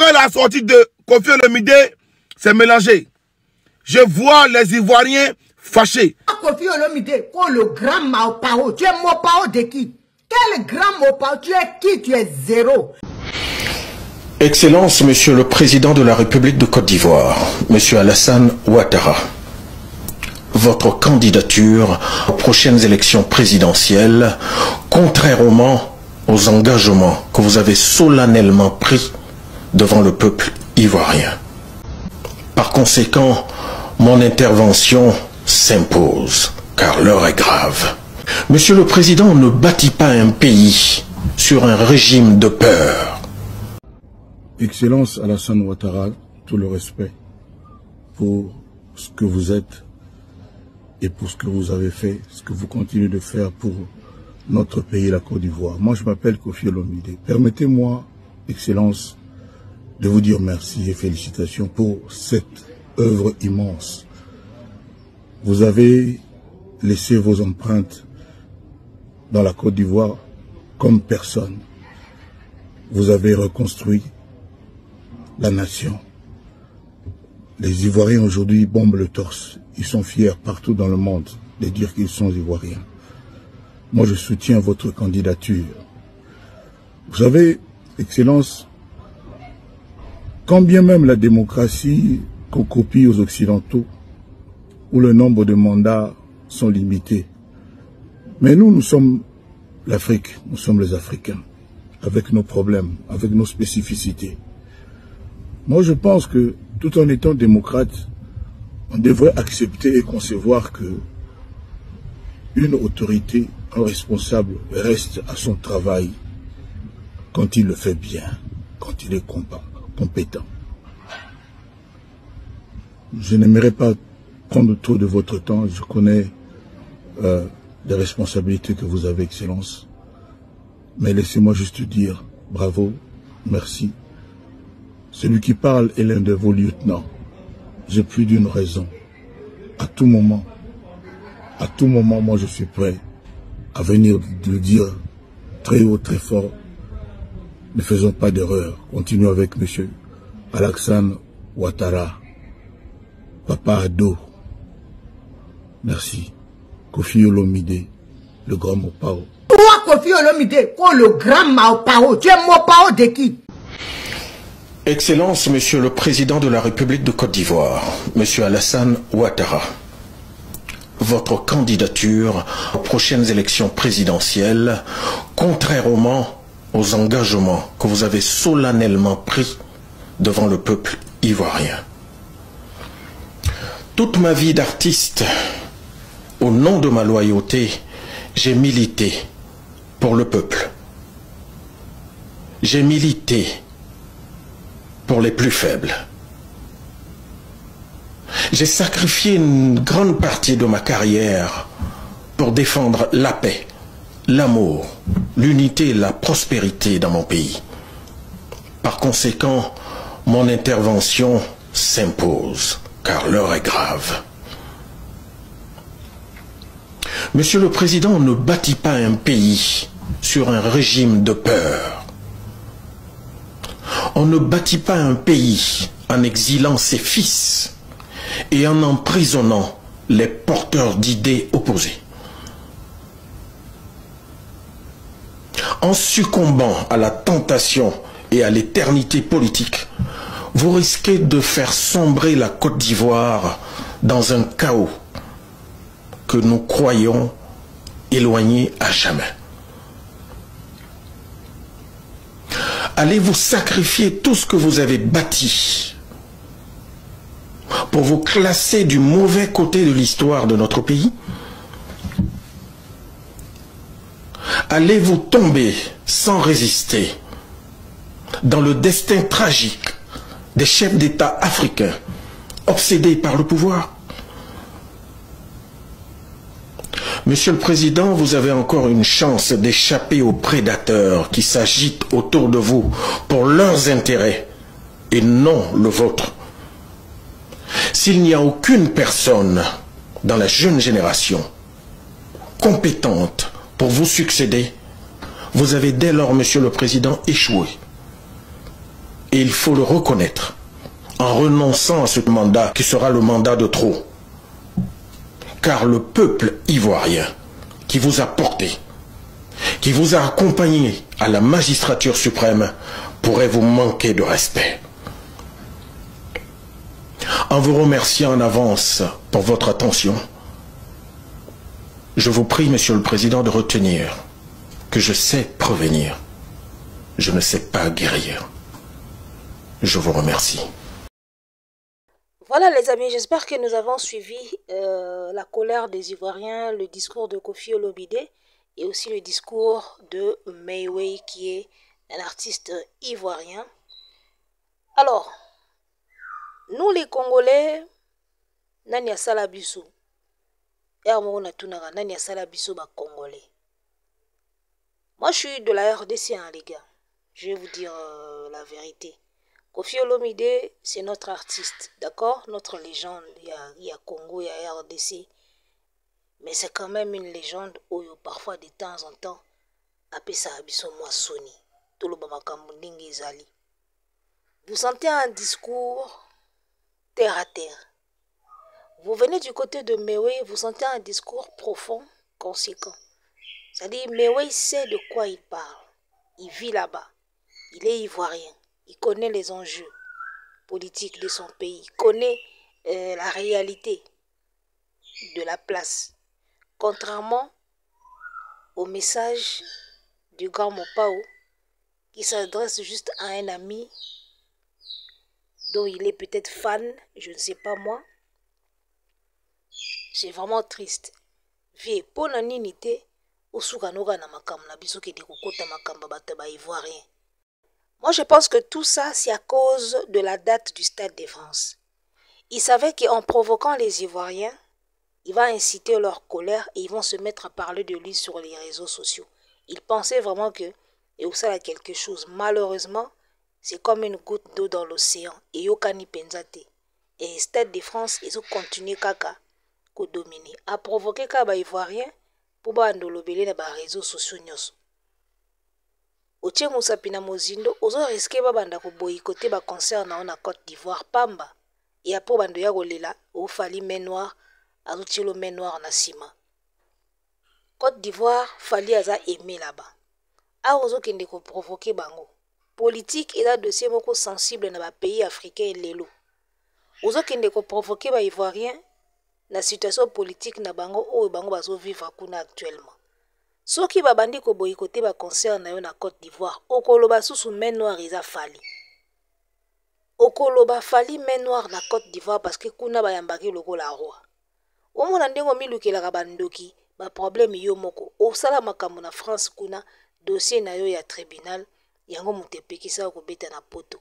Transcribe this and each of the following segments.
Après la sortie de Koffi Olomide, c'est mélangé. Je vois les Ivoiriens fâchés. Koffi Olomide, oh le grand Maopao, tu es Maopao de qui? Quel grand Maopao? Tu es qui? Tu es zéro. Excellence, Monsieur le Président de la République de Côte d'Ivoire, Monsieur Alassane Ouattara, votre candidature aux prochaines élections présidentielles, contrairement aux engagements que vous avez solennellement pris devant le peuple ivoirien. Par conséquent, mon intervention s'impose, car l'heure est grave. Monsieur le Président ne bâtit pas un pays sur un régime de peur. Excellence Alassane Ouattara, tout le respect pour ce que vous êtes et pour ce que vous avez fait, ce que vous continuez de faire pour notre pays, la Côte d'Ivoire. Moi, je m'appelle Koffi Olomide. Permettez-moi, Excellence, de vous dire merci et félicitations pour cette œuvre immense. Vous avez laissé vos empreintes dans la Côte d'Ivoire comme personne. Vous avez reconstruit la nation. Les Ivoiriens aujourd'hui bombent le torse. Ils sont fiers partout dans le monde de dire qu'ils sont Ivoiriens. Moi, je soutiens votre candidature. Vous savez, Excellence, quand bien même la démocratie qu'on copie aux Occidentaux, où le nombre de mandats sont limités, mais nous sommes l'Afrique, nous sommes les Africains, avec nos problèmes, avec nos spécificités. Moi, je pense que, tout en étant démocrate, on devrait accepter et concevoir que une autorité, un responsable reste à son travail quand il le fait bien, quand il est compétent. Je n'aimerais pas prendre trop de votre temps. Je connais les responsabilités que vous avez, Excellence. Mais laissez-moi juste dire bravo, merci. Celui qui parle est l'un de vos lieutenants. J'ai plus d'une raison. À tout moment, moi je suis prêt à venir le dire très haut, très fort. Ne faisons pas d'erreur. Continuons avec monsieur Alassane Ouattara, Papa Ado. Merci. Koffi Olomide, le grand Maopao. Toi, Koffi Olomide, oh le grand Maopao, tu es Maopao de qui? Excellence, Monsieur le Président de la République de Côte d'Ivoire, Monsieur Alassane Ouattara, votre candidature aux prochaines élections présidentielles, contrairement aux engagements que vous avez solennellement pris devant le peuple ivoirien. Toute ma vie d'artiste, au nom de ma loyauté, j'ai milité pour le peuple. J'ai milité pour les plus faibles. J'ai sacrifié une grande partie de ma carrière pour défendre la paix, l'amour, l'unité et la prospérité dans mon pays. Par conséquent, mon intervention s'impose, car l'heure est grave. Monsieur le Président ne bâtit pas un pays sur un régime de peur. On ne bâtit pas un pays en exilant ses fils et en emprisonnant les porteurs d'idées opposées. En succombant à la tentation et à l'éternité politique, vous risquez de faire sombrer la Côte d'Ivoire dans un chaos que nous croyons éloigné à jamais. Allez-vous sacrifier tout ce que vous avez bâti pour vous classer du mauvais côté de l'histoire de notre pays? Allez-vous tomber sans résister dans le destin tragique des chefs d'État africains obsédés par le pouvoir? Monsieur le Président, vous avez encore une chance d'échapper aux prédateurs qui s'agitent autour de vous pour leurs intérêts et non le vôtre. S'il n'y a aucune personne dans la jeune génération compétente pour vous succéder, vous avez dès lors, Monsieur le Président, échoué. Et il faut le reconnaître, en renonçant à ce mandat qui sera le mandat de trop. Car le peuple ivoirien qui vous a porté, qui vous a accompagné à la magistrature suprême, pourrait vous manquer de respect. En vous remerciant en avance pour votre attention, je vous prie, Monsieur le Président, de retenir que je sais prévenir, je ne sais pas guérir. Je vous remercie. Voilà les amis, j'espère que nous avons suivi la colère des Ivoiriens, le discours de Koffi Olomide et aussi le discours de Meïwei qui est un artiste ivoirien. Alors, nous les Congolais, nani asala biso. Nani asala biso ba Congolais. Moi je suis de la RDC hein, les gars. Je vais vous dire la vérité. Koffi Olomide, c'est notre artiste, d'accord? Notre légende, il y a Congo, il y a RDC. Mais c'est quand même une légende où parfois de temps en temps, apesa biso moi Sony. Tout le bamakamundingi zali. Vous sentez un discours terre à terre. Vous venez du côté de Meïwei, vous sentez un discours profond, conséquent. C'est-à-dire, Meïwei sait de quoi il parle. Il vit là-bas. Il est ivoirien. Il connaît les enjeux politiques de son pays. Il connaît la réalité de la place. Contrairement au message du grand Mopao qui s'adresse juste à un ami dont il est peut-être fan, je ne sais pas moi. C'est vraiment triste. Vie pour la ninité, osukanoga na makam na biso ke de kokota makamba bataba ivoirien. Moi, je pense que tout ça, c'est à cause de la date du Stade de France. Ils savaient qu'en provoquant les Ivoiriens, il va inciter leur colère et ils vont se mettre à parler de lui sur les réseaux sociaux. Ils pensaient vraiment que, et ça a quelque chose. Malheureusement, c'est comme une goutte d'eau dans l'océan. Et yokani penzate. Et Stade de France, ils ont continué kaka ko dominer. À provoquer kaba Ivoirien pour ba andolobele na ba réseaux sociaux nyos. Otie Moussapina Mozindo, ozo risqué babanda ko boycotter ba concert na Côte d'Ivoire pamba. Et après bando ya golela, o fali main noire, azuti le main noire na sima. Côte d'Ivoire fali aza aimé là-bas. A ozo kende ko provoquer bango. Politique et là dossier moko sensible na ba pays africains lelo. Ozo kende ko provoquer ba Ivoiriens na situation politique na bango o bango bazo vivre kuna actuellement. Soki babandi ko boycotter ba concert na yo na Côte d'Ivoire, okoloba susu main noire eza fali. Okoloba fali main noire na Côte d'Ivoire parce que kuna bayambaki loko la roi. Omona ndengo milukela bandoki ba problème yo moko. Osala makambo na France kuna dossier na yo ya tribunal yango mutepekisa ko beta na poto.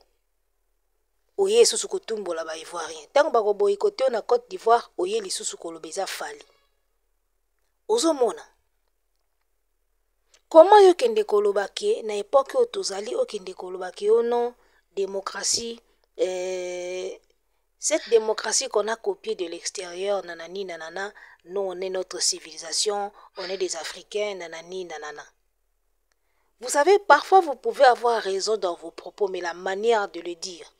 Oye susu ko tumbola ba Ivoirien. Tango ba ko boycotter na Côte d'Ivoire, oye lisusu ko lobeza fali. Ozomona comment yo kende kolobaki na époque où tozali o kende kolobaki o non démocratie cette démocratie qu'on a copiée de l'extérieur nanani nanana nous on est notre civilisation on est des Africains nanani nanana. Vous savez parfois vous pouvez avoir raison dans vos propos mais la manière de le dire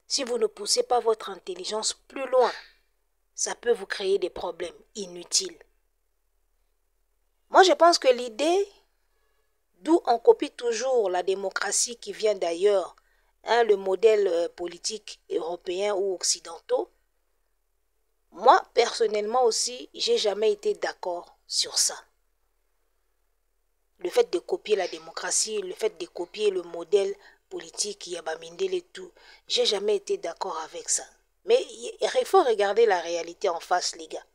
si vous ne poussez pas votre intelligence plus loin ça peut vous créer des problèmes inutiles. Moi je pense que l'idée d'où on copie toujours la démocratie qui vient d'ailleurs, hein, le modèle politique européen ou occidentaux. Moi, personnellement aussi, j'ai jamais été d'accord sur ça. Le fait de copier la démocratie, le fait de copier le modèle politique, Yabamindele et tout, j'ai jamais été d'accord avec ça. Mais il faut regarder la réalité en face, les gars.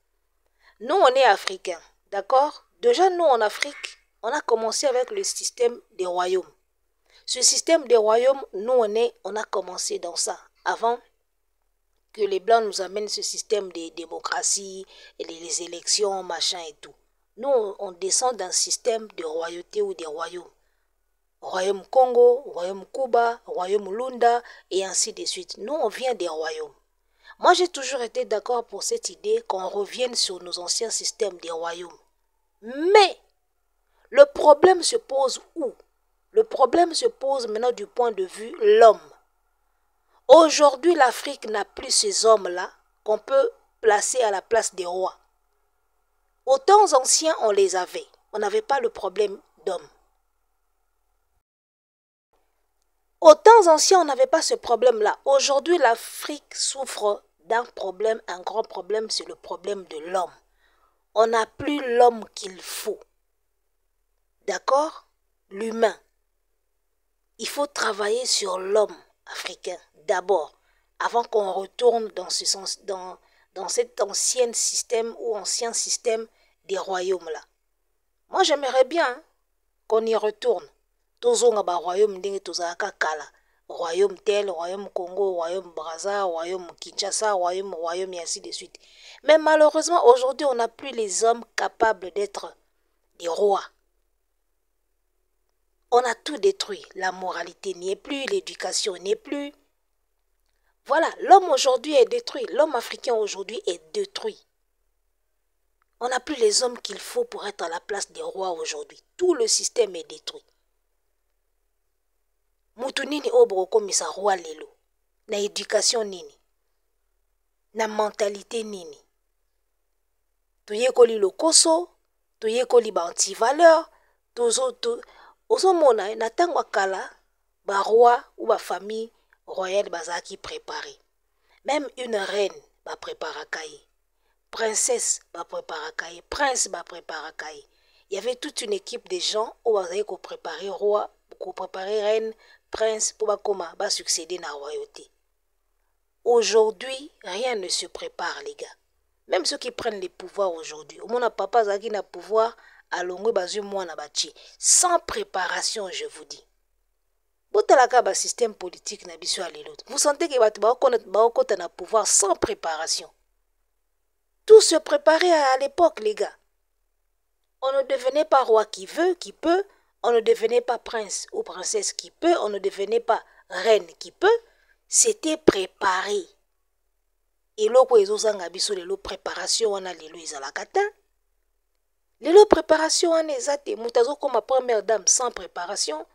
Nous, on est africains, d'accord? Déjà, nous, en Afrique, on a commencé avec le système des royaumes. Ce système des royaumes, nous, on a commencé dans ça. Avant que les Blancs nous amènent ce système de démocratie, et les élections, machin et tout. Nous, on descend d'un système de royauté ou des royaumes. Royaume Congo, royaume Cuba, royaume Lunda, et ainsi de suite. Nous, on vient des royaumes. Moi, j'ai toujours été d'accord pour cette idée qu'on revienne sur nos anciens systèmes des royaumes. Mais le problème se pose où? Le problème se pose maintenant du point de vue l'homme. Aujourd'hui, l'Afrique n'a plus ces hommes-là qu'on peut placer à la place des rois. Aux temps anciens, on les avait. On n'avait pas le problème d'hommes. Aux temps anciens, on n'avait pas ce problème-là. Aujourd'hui, l'Afrique souffre d'un problème, un grand problème, c'est le problème de l'homme. On n'a plus l'homme qu'il faut. D'accord? L'humain. Il faut travailler sur l'homme africain d'abord, avant qu'on retourne dans cet ancien système ou ancien système des royaumes-là. Moi, j'aimerais bien qu'on y retourne. Tozonga ba royaume ndenge tozalaka kala. Royaume tel, royaume Congo, royaume Brazza, royaume Kinshasa, royaume et ainsi de suite. Mais malheureusement, aujourd'hui, on n'a plus les hommes capables d'être des rois. On a tout détruit. La moralité n'y est plus, l'éducation n'y est plus. Voilà, l'homme aujourd'hui est détruit. L'homme africain aujourd'hui est détruit. On n'a plus les hommes qu'il faut pour être à la place des rois aujourd'hui. Tout le système est détruit. Mutu nini obro komisa roi lelo. Na éducation nini. Na mentalité nini. Tuyekoli lokoso, tuyekoli ba anti-valeur, Ozomona na tango akala ba roi ou ba famille royale bazaki préparé. Même une reine ba préparakaye. Princesse ba préparakaye, prince ba préparakaye. Il y avait toute une équipe de gens où bazaki ko préparer roi, ko préparer reine, prince pour ba succéder na royauté. Aujourd'hui, rien ne se prépare les gars. Même ceux qui prennent les pouvoirs aujourd'hui. Au moins papa zaki na pouvoir sans préparation, je vous dis. Système politique na biso alelot. Vous sentez que vous na pouvoir sans préparation. Tout se préparait à l'époque, les gars. On ne devenait pas roi qui veut, qui peut. On ne devenait pas prince ou princesse qui peut. On ne devenait pas reine qui peut. C'était préparé. Et là, la préparation, on a la kata. Les préparations en ezate mutazo comme première dame sans préparation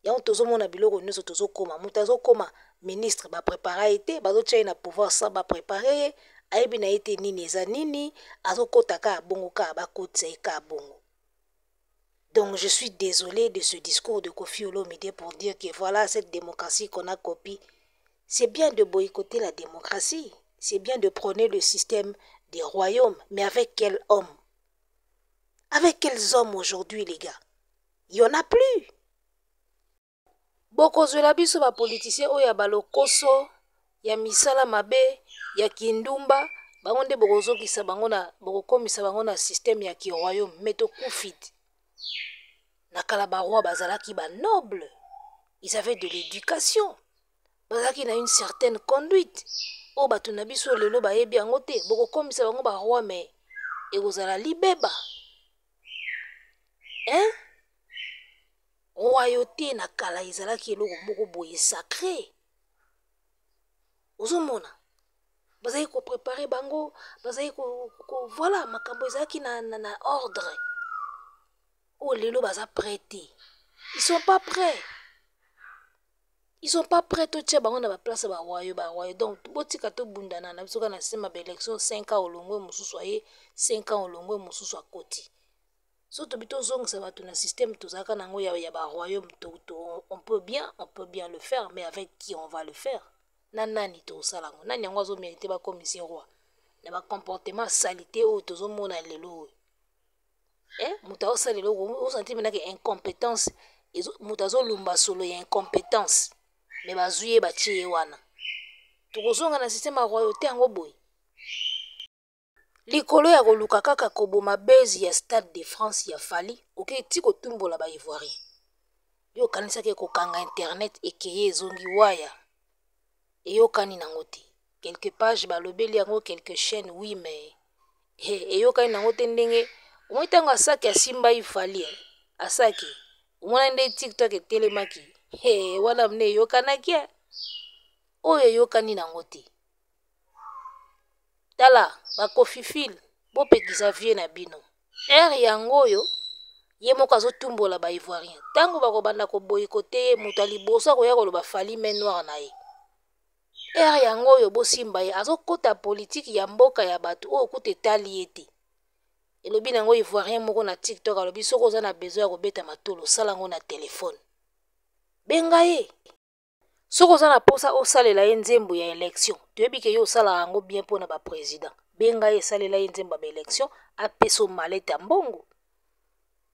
ya on tozo mona biloko nyoso tozo koma mutazo koma ministre ba préparer été bazo tchaina pouvoir sans ba préparer aibi na été nini eza nini azokota ka bongo ka ba kotsa ka bongo. Donc je suis désolé de ce discours de Koffi Olomide pour dire que voilà cette démocratie qu'on a copie. C'est bien de boycotter la démocratie, c'est bien de prôner le système des royaumes, mais avec quel homme? Avec quels hommes aujourd'hui, les gars? Il n'y en a plus. Beaucoup de la biso ba politiciens oya balokoso, ya misala mabe, ya kindumba, bangonde bokozo kisa bangona bokokomisa bangona système ya ki royaume meto kufit. Nakala ba roi bazalaki ba noble. Ils avaient de l'éducation. Bazalaki na une certaine conduite. O batu na biso lelo ba yebi yango te, bokokomisa bango ba roi mais ekozala libeba. Hein? Royauté na kala ezalaki eloko moko boye sacré. Ozomona. Bazali ko préparer bango, bazali ko voilà makambo ezalaki na ordre. Oh lelo baza prêté. Ils sont pas prêts. Ils sont pas prêts to tche bango na ba place ba royaume. Donc botika to bundana na bisoka na sema ba élection 5 ans olongwe mususu aye 5 ans olongwe mususu akoti. Surtout bito zongsa batu na système tozaka nango ya ba royaume on peut bien le faire mais avec qui on va le faire? Nani to salango nani yango zo mériter ba commissaire roi na ba comportement salité o tozo mona lelo. Muta osalelo o senti menaka incompétence ezo mutazo lumba solo ya incompétence mais bazuye ba tie wana. Tokozonga na système ya royauté yango boy. Likolo ya koluka kaka koboma base ya Stade de France ya fali oke ti kotumbola ba ivoirien yo kanisa ke kokanga internet ekeye ezongi waya eyo kani nango te quelque page balobeli yango quelque chaîne oui mais eyo kani nango te ndenge omoitango asaki asimba ifali asaki omona nde TikTok etelemaki wana mne eyo kanaki oyo eyo kani nango te. Tala, bakofifil, bopekisa vie na bino. Yango yo, ye moko azotumbola ba ivoirien. Tango bako banda ko boykote mutu alibosa koya koloba fali main noire na ye. yango oyo bosimba ye azokota politique ya mboka ya bato oyo kuta etali ye te elobi nango ivoirien moko na TikTok alobi soki oza na besoin ya kobeta matolo osala yango na telefone benga ye soki oza na mposa osalela ye nzembo ya élection toyebi ke ye osalaka yango bien mpona baprésident benga ye esalela ye nzembo ya baélection apesa malete ya mbongo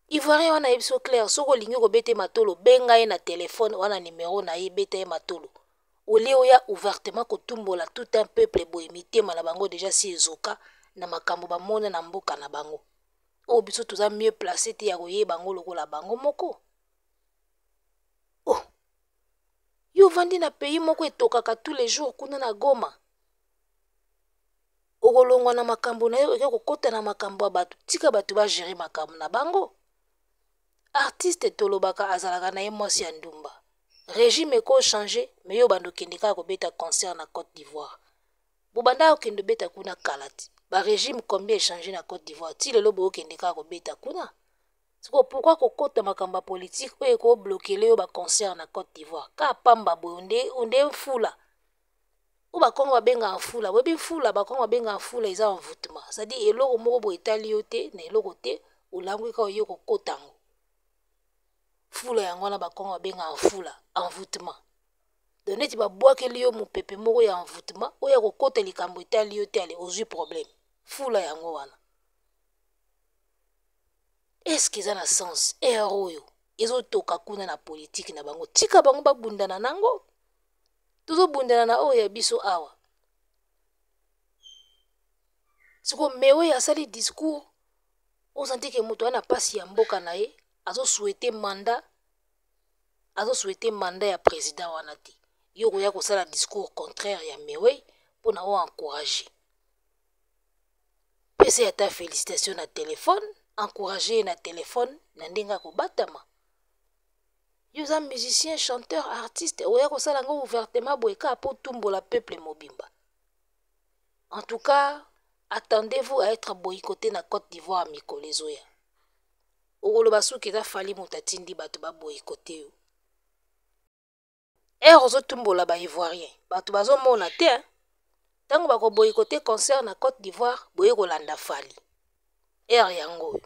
ivoirien wana yebi so clair soki olingi kobeta matolo benga ye na telefone wana nimero na ye beta ye matolo olie oya ouvertement kotumbola tout un peuple boye mitema na bango déjà si ezoka na makambo bamona na mboka na bango oyo biso toza mieux placé te ya koyeba bango lokola bango moko oh yo vandi na pays moko etokaka tous les jours kuna na Goma okolongwa na makambo na yo eke kokota na makambo ya bato tika bato bagere makambo na bango artiste tolobaka azalaka na ye mwasi ya ndumba régime eko changer mais yo bando kende kaka kobeta concert na Côte d'Ivoire bobanda okende beta kuna kala te ba régime combien échanger na Côte d'Ivoire ti lelo bokende kaka kobeta kuna siko pourquoi kokota makambo politique oyo ko bloquer yo ba concert na Côte d'Ivoire ka pamba boyonde onde mfula ou ba kongo benga mfula webi mfula ba kongo benga mfula eza envoûtement c'est-à-dire eloko moko bo etali yo te na eloko te olangwe ka yo kokotango fula yango na ba kongo benga mfula envoûtement doneti babwakeli yo mopepe moko ya envoûtement oyo kokota likambo etali yo te ale ozwi problème fula yango wana est-ce que ça na sens oyo ezotoka kuna na politique na bango tika bango babundana nango tozobundana na oyo ya biso awa siko mewe asali discours ozantike moto ana pasi ya mboka na ye azosouhaiter mandat ya président wana te yo koya kosala discours contraire ya mewe mpona o encourager pesa ya ta félicitation na téléphone encourager na téléphone na ndenga kobatama yo za musicien chanteur artiste oya kosala ngo ouvertement boyeka po tumbola peuple mobimba en tout cas attendez-vous à être boycotté na Côte d'Ivoire mikolo ezoya okoloba soki eza fali moto atindi bato baboykote yo ozotumbola baivoirien bato bazomona te ntango bakoboykote concert na Côte d'Ivoire boye kolanda fali yango